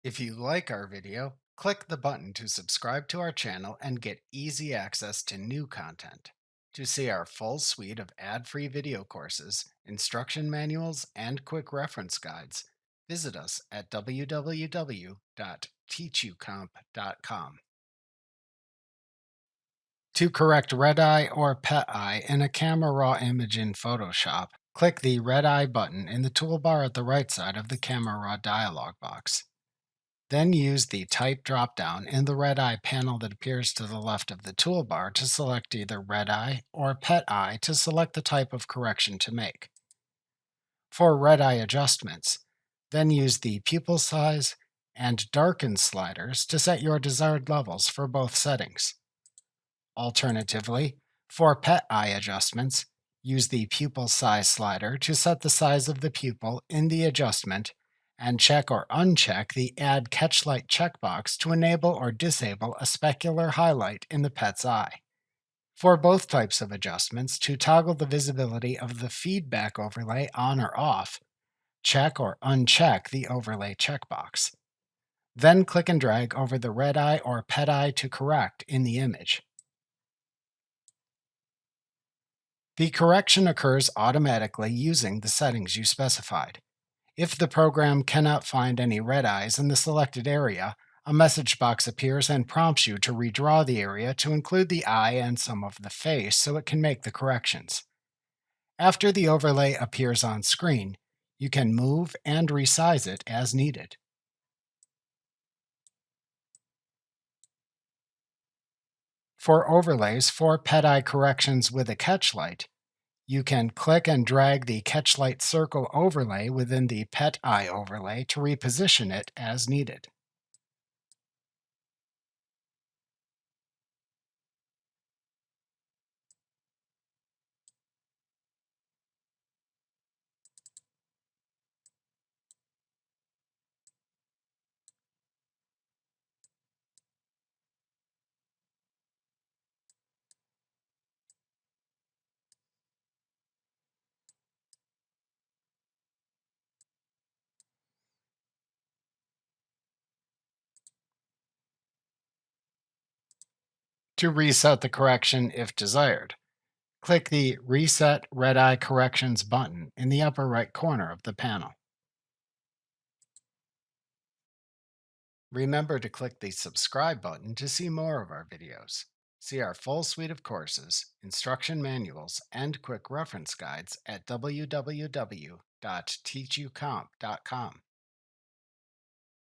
If you like our video, click the button to subscribe to our channel and get easy access to new content. To see our full suite of ad-free video courses, instruction manuals, and quick reference guides, visit us at www.teachucomp.com. To correct red eye or pet eye in a camera raw image in Photoshop, click the red eye button in the toolbar at the right side of the camera raw dialog box. Then use the Type drop-down in the Red Eye panel that appears to the left of the toolbar to select either Red Eye or Pet Eye to select the type of correction to make. For Red Eye adjustments, then use the Pupil Size and Darken sliders to set your desired levels for both settings. Alternatively, for Pet Eye adjustments, use the Pupil Size slider to set the size of the pupil in the adjustment and check or uncheck the Add Catchlight checkbox to enable or disable a specular highlight in the pet's eye. For both types of adjustments, to toggle the visibility of the feedback overlay on or off, check or uncheck the overlay checkbox. Then click and drag over the red eye or pet eye to correct in the image. The correction occurs automatically using the settings you specified. If the program cannot find any red eyes in the selected area, a message box appears and prompts you to redraw the area to include the eye and some of the face so it can make the corrections. After the overlay appears on screen, you can move and resize it as needed. For overlays for pet eye corrections with a catchlight, you can click and drag the catchlight circle overlay within the pet eye overlay to reposition it as needed. To reset the correction if desired, click the Reset Red Eye Corrections button in the upper right corner of the panel. Remember to click the subscribe button to see more of our videos. See our full suite of courses, instruction manuals, and quick reference guides at www.teachucomp.com.